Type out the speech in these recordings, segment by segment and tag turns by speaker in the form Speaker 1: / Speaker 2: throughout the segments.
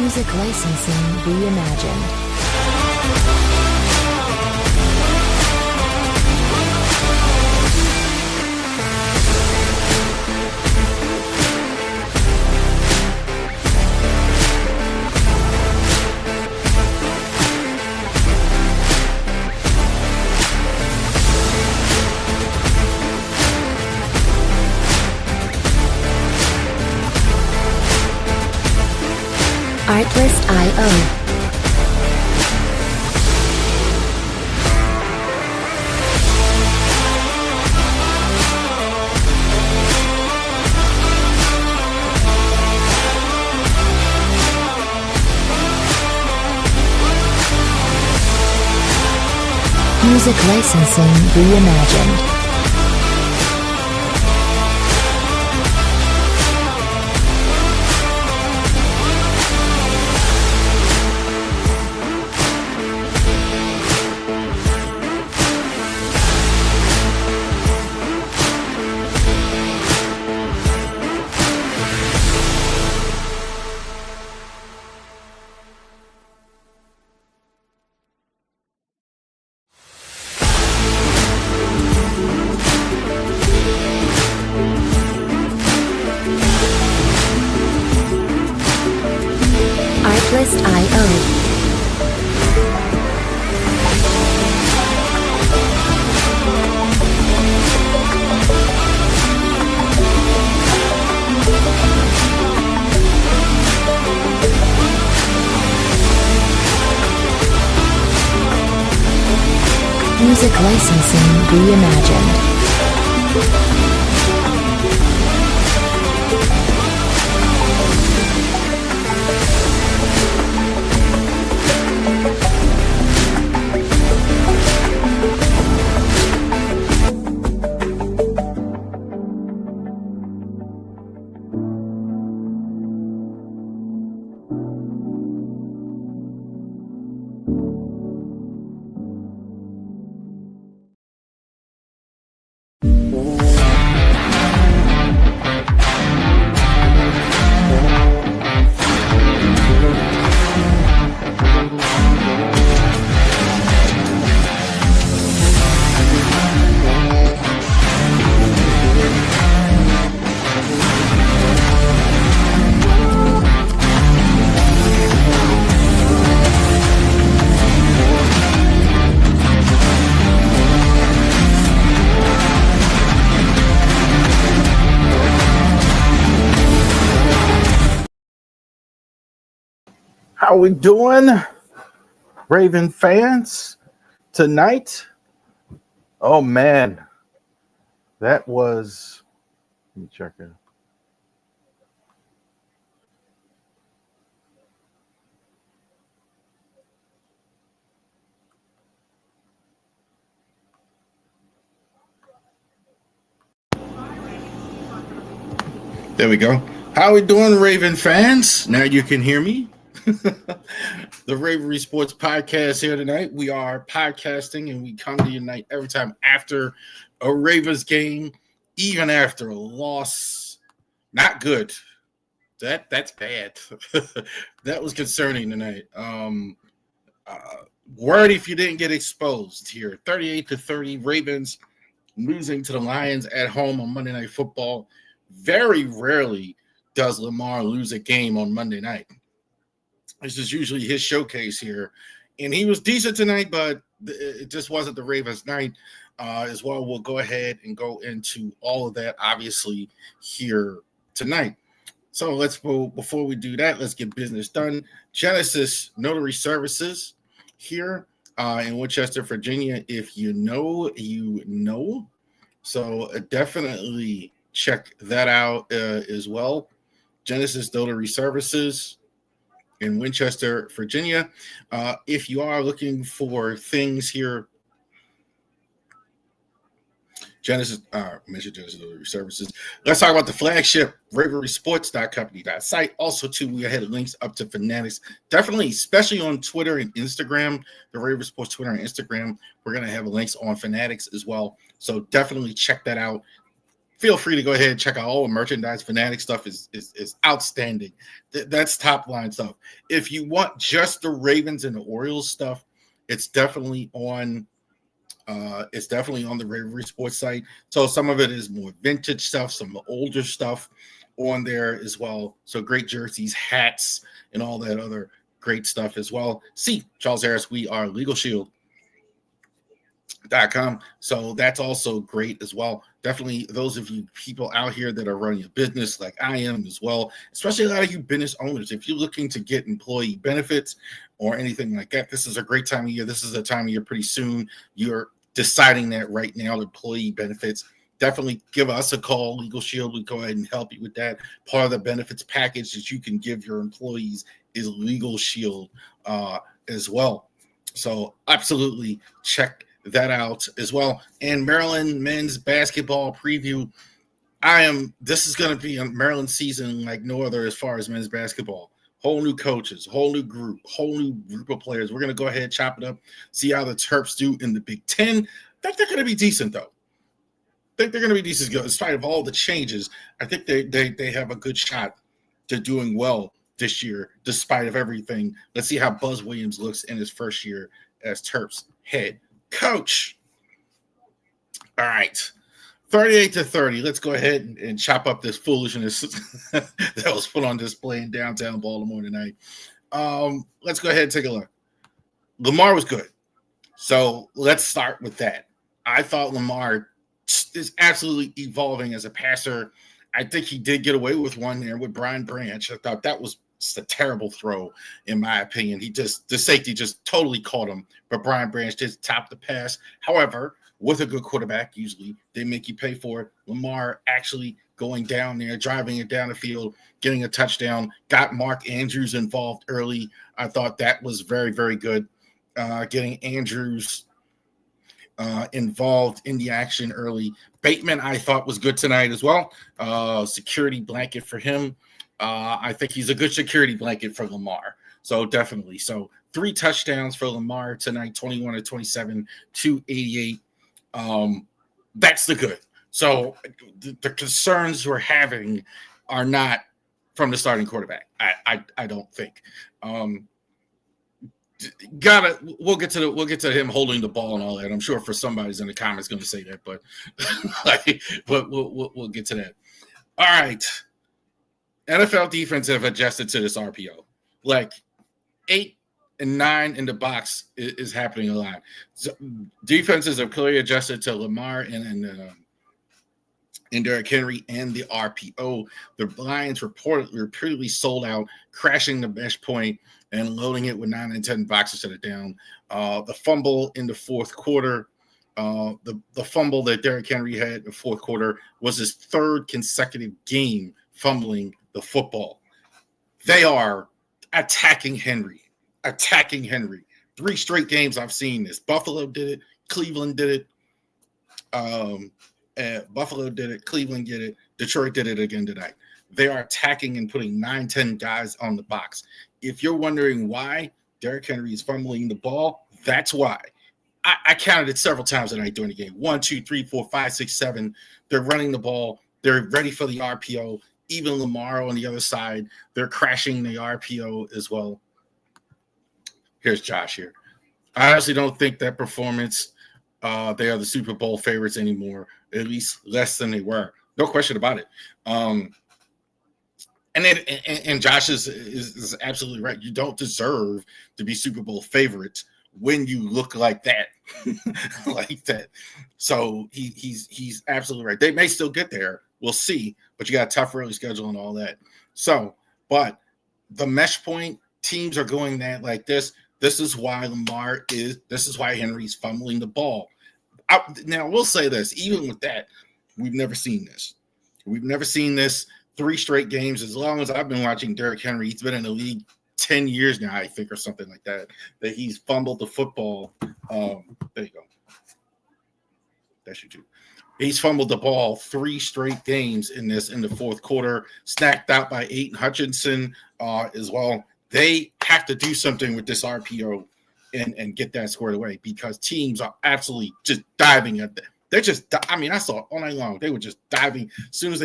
Speaker 1: Music licensing reimagined. Artlist.io. Music licensing reimagined. Artlist.io. Music licensing reimagined.
Speaker 2: How we doing, Raven fans, tonight? Oh, man. That was... Let me check it. There we go. How we doing, Raven fans? Now you can hear me. The Ravori Sports Podcast here tonight. We are podcasting and we come to you tonight every time after a Ravens game, even after a loss. Not good. That's bad. That was concerning tonight. Worried if you didn't get exposed here. 38-30 Ravens losing to the Lions at home on Monday Night Football. Very rarely does Lamar lose a game on Monday night. This is usually his showcase here. And he was decent tonight, but it just wasn't the Ravens' night as well. We'll go ahead and go into all of that, obviously, here tonight. So before we do that, let's get business done. Genesis Notary Services here in Winchester, Virginia. If you know, you know. So definitely check that out as well. Genesis Notary Services in Winchester, Virginia. If you are looking for things here, Genesis Delivery Services. Let's talk about the flagship RavoriSports.company.site. Also, too, we had links up to Fanatics. Definitely, especially on Twitter and Instagram, the Ravori Sports Twitter and Instagram. We're going to have links on Fanatics as well. So definitely check that out. feel free to go ahead and check out all the merchandise. Fanatic stuff is outstanding. That's top line stuff. If you want just the Ravens and the Orioles stuff, it's definitely on. It's definitely on the Ravori Sports site. So some of it is more vintage stuff, some older stuff on there as well. So great jerseys, hats, and all that other great stuff as well. See, Charles Harris, we are LegalShield.com. So that's also great as well. Definitely those of you people out here that are running a business like I am as well, especially a lot of you business owners. If you're looking to get employee benefits or anything like that, this is a great time of year. This is a time of year pretty soon. You're deciding that right now, employee benefits. Definitely give us a call, Legal Shield. We go ahead and help you with that. Part of the benefits package that you can give your employees is Legal Shield as well. So absolutely check that out as well. And Maryland men's basketball preview. This is going to be a Maryland season like no other as far as men's basketball. Whole new coaches, whole new group of players. We're going to go ahead, chop it up, see how the Terps do in the Big Ten. I think they're going to be decent, though. I think they're going to be decent. In spite of all the changes, I think they have a good shot to doing well this year, despite of everything. Let's see how Buzz Williams looks in his first year as Terps head coach. All right. 38-30. Let's go ahead and chop up this foolishness that was put on display in downtown Baltimore tonight. Let's go ahead and take a look. Lamar was good. So let's start with that. I thought Lamar is absolutely evolving as a passer. I think he did get away with one there with Brian Branch. I thought that was just a terrible throw, in my opinion. The safety just totally caught him, but Brian Branch did top the pass. However, with a good quarterback, usually they make you pay for it. Lamar actually going down there, driving it down the field, getting a touchdown, got Mark Andrews involved early. I thought that was very, very good. Getting Andrews involved in the action early. Bateman, I thought, was good tonight as well. Security blanket for him. I think he's a good security blanket for Lamar. So definitely. So 3 touchdowns for Lamar tonight, 21-27, 288. That's the good. So the concerns we're having are not from the starting quarterback. I don't think. We'll get to him holding the ball and all that. I'm sure for somebody's in the comments going to say that, but but we'll get to that. All right. NFL defense have adjusted to this RPO. Like 8 and 9 in the box is happening a lot. So defenses have clearly adjusted to Lamar and Derrick Henry and the RPO. The Lions repeatedly sold out, crashing the mesh point and loading it with 9 and 10 boxes to the down. The fumble in the fourth quarter, the fumble that Derrick Henry had in the fourth quarter was his 3rd consecutive game fumbling the football. They are attacking Henry. 3 straight games I've seen this. Buffalo did it. Cleveland did it. Buffalo did it. Cleveland did it. Detroit did it again tonight. They are attacking and putting 9, 10 guys on the box. If you're wondering why Derrick Henry is fumbling the ball, that's why. I counted it several times tonight during the game. 1, 2, 3, 4, 5, 6, 7. They're running the ball. They're ready for the RPO. Even Lamar on the other side, they're crashing the RPO as well. Here's Josh here. I honestly don't think that performance, they are the Super Bowl favorites anymore, at least less than they were. No question about it. And Josh is absolutely right. You don't deserve to be Super Bowl favorites when you look like that. Like that. So he's absolutely right. They may still get there. We'll see. But you got a tough early schedule and all that. So, but the mesh point, teams are going that like this. This is why this is why Henry's fumbling the ball. Now, we'll say this. Even with that, we've never seen this. We've never seen this 3 straight games. As long as I've been watching Derrick Henry, he's been in the league 10 years now, I think, or something like that, that he's fumbled the football. There you go. That should do. He's fumbled the ball 3 straight games in the fourth quarter, snapped out by Aiden Hutchinson as well. They have to do something with this RPO and get that squared away because teams are absolutely just diving at that. They're just, I mean, I saw it all night long. They were just diving. As soon as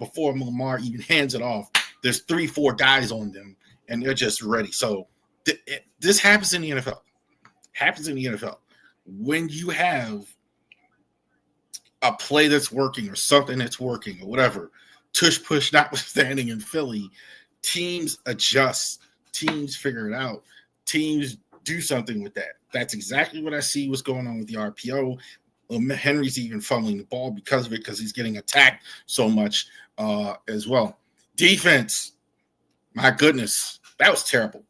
Speaker 2: before Lamar even hands it off, there's 3-4 guys on them, and they're just ready. So this happens in the NFL. Happens in the NFL. When you have a play that's working or something that's working or whatever, tush push notwithstanding in Philly, teams adjust. Teams figure it out. Teams do something with that. That's exactly what I see what's going on with the RPO. Henry's even fumbling the ball because of it, because he's getting attacked so much as well. Defense, my goodness, that was terrible.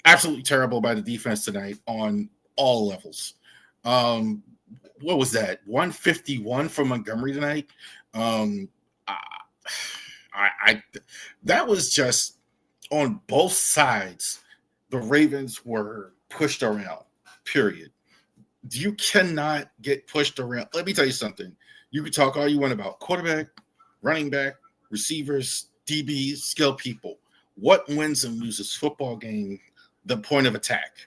Speaker 2: Absolutely terrible by the defense tonight on all levels. What was that? 151 from Montgomery tonight. That was just on both sides. The Ravens were pushed around, period. You cannot get pushed around. Let me tell you something. You can talk all you want about quarterback, running back, receivers, DBs, skill people. What wins and loses football game? The point of attack,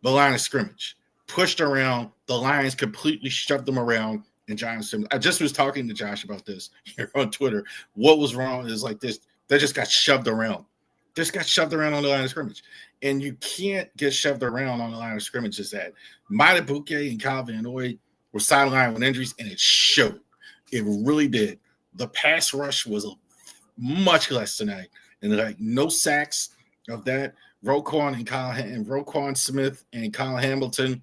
Speaker 2: the line of scrimmage. Pushed around, the Lions completely shoved them around. And I just was talking to Josh about this here on Twitter. What was wrong is like this. They just got shoved around. Just got shoved around on the line of scrimmage. And you can't get shoved around on the line of scrimmage. Is that Matabuke and Kyle Van Noy were sidelined with injuries, and it showed. It really did. The pass rush was much less tonight. And like no sacks of that. Roquan Smith and Kyle Hamilton.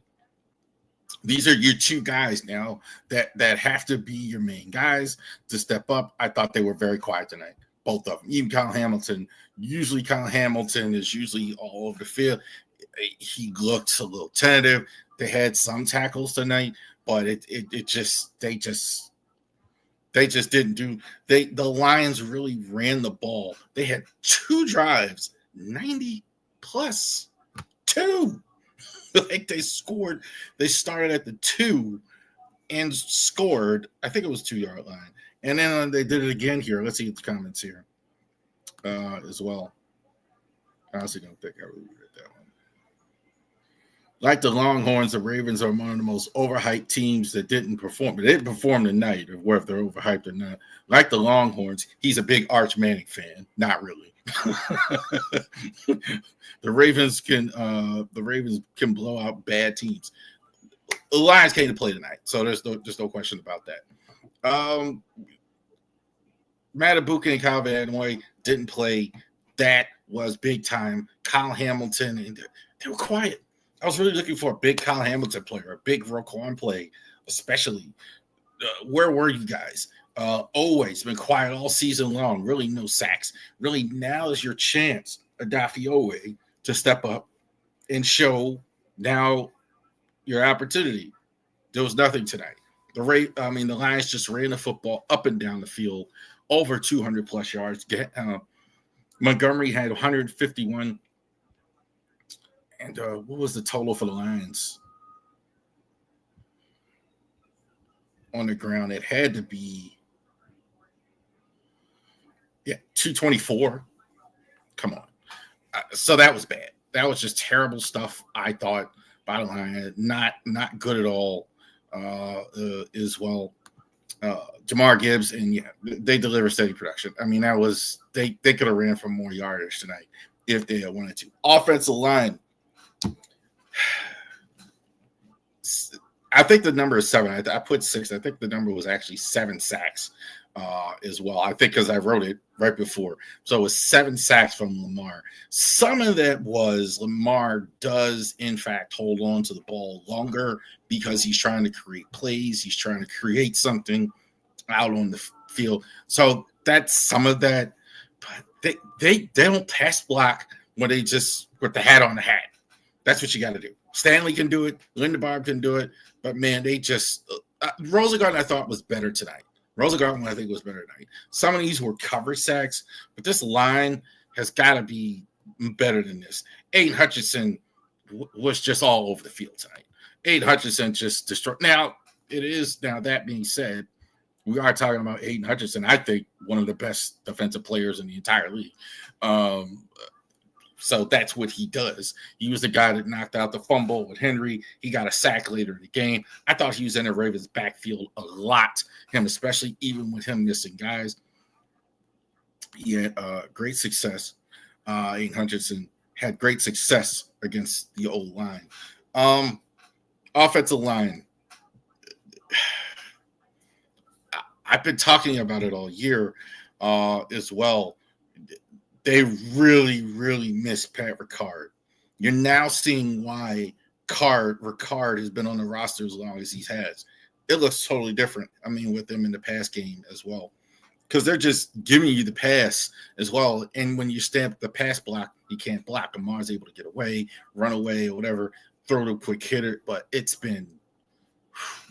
Speaker 2: These are your two guys now that have to be your main guys to step up. I thought they were very quiet tonight, both of them. Even Kyle Hamilton. Usually Kyle Hamilton is usually all over the field. He looked a little tentative. They had some tackles tonight, but they just didn't do. The Lions really ran the ball. They had 2 drives, 90 plus 2. Like they scored. They started at the 2 and scored. I think it was 2-yard line. And then they did it again here. Let's see the comments here as well. I honestly don't think I really read that one. Like the Longhorns, the Ravens are one of the most overhyped teams that didn't perform. But they didn't perform tonight, or whether they're overhyped or not. Like the Longhorns, he's a big Arch Manning fan. Not really. The Ravens can blow out bad teams. The Lions came to play tonight, so there's no question about that. Matabuke and Kyle Van Noy didn't play. That was big time. Kyle Hamilton, and they were quiet. I was really looking for a big Kyle Hamilton play or a big Roquan play, especially. Where were you guys? Always been quiet all season long. Really no sacks. Really now is your chance, Adafi Owe, to step up and show now your opportunity. There was nothing tonight. The Lions just ran the football up and down the field, over 200 plus yards. Montgomery had 151. And what was the total for the Lions on the ground? It had to be 224. Come on. So that was bad. That was just terrible stuff, I thought. Bottom line, not good at all as well. Jamar Gibbs, and they deliver steady production. I mean, that was they could have ran for more yardage tonight if they had wanted to. Offensive line. I think the number is 7. I put 6. I think the number was actually 7 sacks as well. I think because I wrote it right before. So it was 7 sacks from Lamar. Some of that was Lamar does, in fact, hold on to the ball longer because he's trying to create plays. He's trying to create something out on the field. So that's some of that. But they don't pass block when they just with the hat on the hat. That's what you got to do. Stanley can do it. Lindenbaum can do it. But, man, they just Rosengarten, I thought, was better tonight. Rosengarten, I think, was better tonight. Some of these were cover sacks, but this line has got to be better than this. Aiden Hutchinson was just all over the field tonight. Aiden Hutchinson just destroyed. Now, that being said, we are talking about Aiden Hutchinson, I think, one of the best defensive players in the entire league. So that's what he does. He was the guy that knocked out the fumble with Henry. He got a sack later in the game. I thought he was in the Ravens' backfield a lot, him especially, even with him missing guys. He had great success. Aiden Hutchinson had great success against the old line. Offensive line. I've been talking about it all year as well. They really, really miss Pat Ricard. You're now seeing why Ricard has been on the roster as long as he has. It looks totally different. I mean, with them in the pass game as well, because they're just giving you the pass as well. And when you stamp the pass block, you can't block. Amar's able to get away, run away, or whatever, throw the quick hitter. But it's been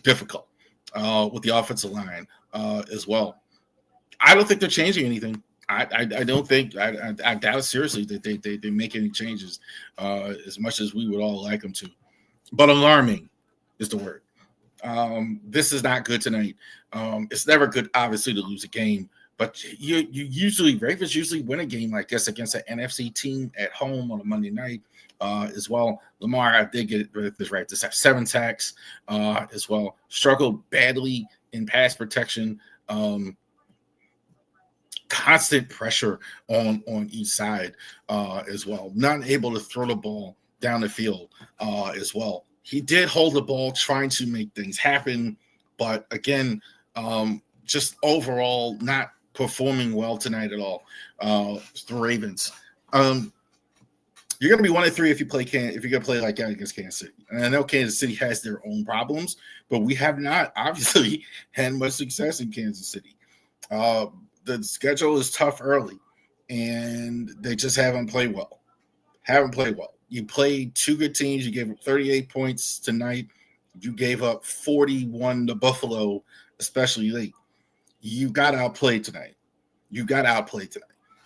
Speaker 2: difficult with the offensive line as well. I don't think they're changing anything. I don't think I doubt seriously that they make any changes as much as we would all like them to. But alarming is the word. This is not good tonight. It's never good, obviously, to lose a game. But Ravens usually win a game like this against an NFC team at home on a Monday night as well. Lamar, I did get this right. This have 7 sacks as well. Struggled badly in pass protection. Constant pressure on each side as well. Not able to throw the ball down the field as well. He did hold the ball trying to make things happen, but again, just overall not performing well tonight at all. The Ravens. You're going to be 1-3 if you're going to play like that against Kansas City. And I know Kansas City has their own problems, but we have not obviously had much success in Kansas City. The schedule is tough early, and they just haven't played well. You played 2 good teams. You gave up 38 points tonight. You gave up 41 to Buffalo, especially late. You got outplayed tonight.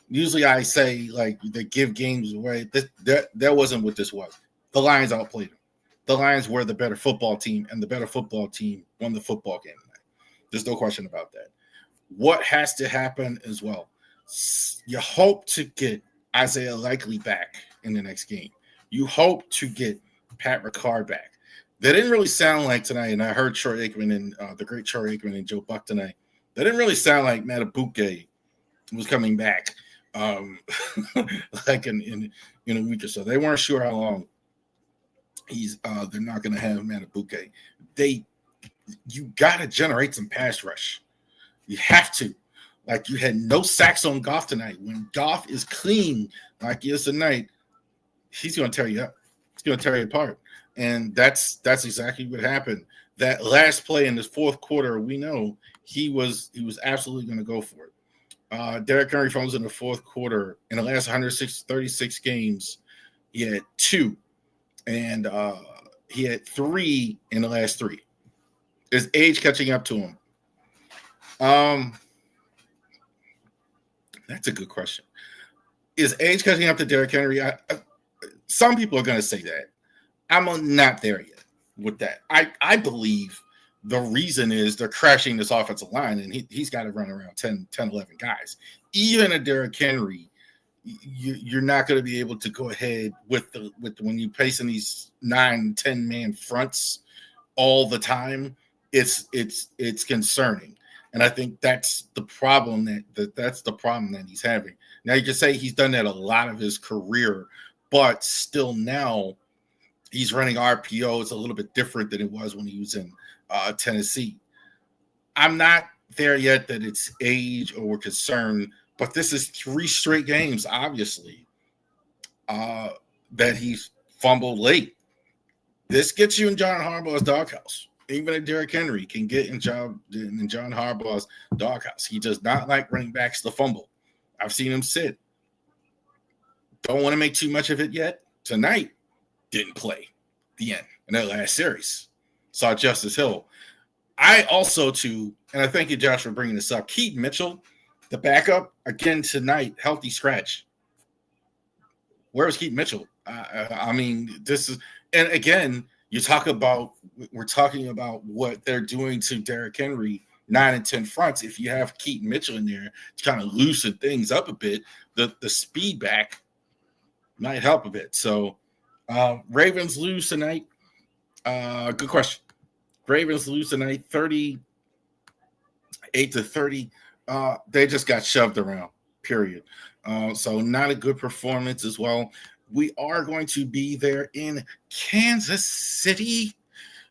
Speaker 2: Usually I say, like, they give games away. That wasn't what this was. The Lions outplayed them. The Lions were the better football team, and the better football team won the football game tonight. There's no question about that. What has to happen as well? You hope to get Isaiah Likely back in the next game. You hope to get Pat Ricard back. They didn't really sound like tonight, and I heard Troy Aikman and the great Troy Aikman and Joe Buck tonight. They didn't really sound like Matabuke was coming back like in a week or so. They weren't sure how long they're not going to have Matabuke. You got to generate some pass rush. You have to. Like, you had no sacks on Goff tonight. When Goff is clean like he is tonight, he's going to tear you up. He's going to tear you apart. And that's exactly what happened. That last play in this fourth quarter, we know he was absolutely going to go for it. Derrick Henry fumbles in the fourth quarter. In the last 136 games, he had 2. And he had 3 in the last 3. Is age catching up to him? That's a good question. Is age catching up to Derrick Henry? Some people are going to say that. I'm not there yet with that. I believe the reason is they're crashing this offensive line, and he's got to run around 10, 11 guys. Even a Derrick Henry, you're not going to be able to go ahead with when you're facing these 9, 10 man fronts all the time. It's concerning. And I think that's the problem that's the problem that he's having. Now, you can say he's done that a lot of his career, but still now he's running RPO. It's a little bit different than it was when he was in Tennessee. I'm not there yet that it's age or we're concerned, but this is 3 straight games, obviously, that he's fumbled late. This gets you in John Harbaugh's doghouse. Even a Derrick Henry can get in John Harbaugh's doghouse. He does not like running backs to fumble. I've seen him sit. Don't want to make too much of it yet. Tonight, didn't play the end in that last series. Saw Justice Hill. I also, too, and I thank you, Josh, for bringing this up. Keaton Mitchell, the backup, again tonight, healthy scratch. Where was Keaton Mitchell? I mean, this is, and again, we're talking about what they're doing to Derrick Henry, 9 and 10 fronts. If you have Keaton Mitchell in there to kind of loosen things up a bit, the speed back might help a bit. So Ravens lose tonight. Good question. Ravens lose tonight, 38-30. They just got shoved around. Period. So not a good performance as well. We are going to be there in Kansas City.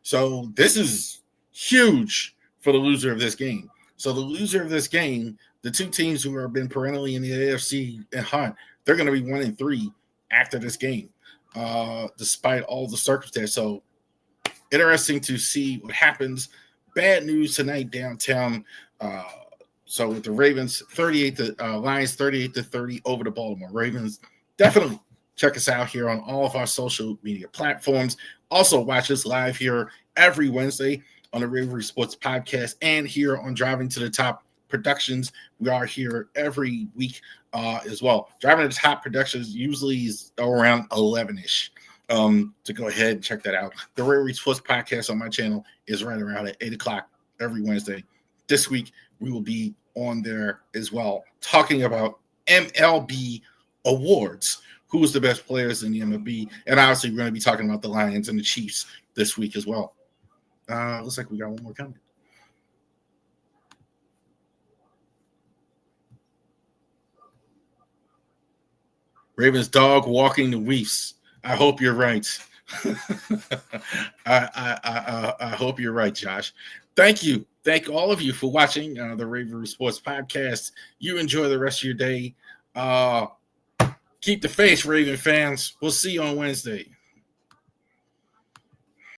Speaker 2: So this is huge for the loser of this game. So the loser of this game, the two teams who have been perennially in the AFC and hunt, they're going to be 1-3 after this game, despite all the circumstances. So interesting to see what happens. Bad news tonight downtown. So with the Ravens, Lions 38-30 over the Baltimore Ravens. Definitely check us out here on all of our social media platforms. Also watch us live here every Wednesday on the Ravori Sports Podcast and here on Driving to the Top Productions. We are here every week as well. Driving to the Top Productions usually is around 11-ish. To go ahead and check that out. The Ravori Sports Podcast on my channel is right around at 8 o'clock every Wednesday. This week, we will be on there as well, talking about MLB awards. Who's the best players in the MLB? And obviously, we're going to be talking about the Lions and the Chiefs this week as well. Looks like we got one more coming. Ravens dog walking the Weefs. I hope you're right. I hope you're right, Josh. Thank you. Thank all of you for watching the Ravori Sports Podcast. You enjoy the rest of your day. Keep the faith, Raven fans. We'll see you on Wednesday.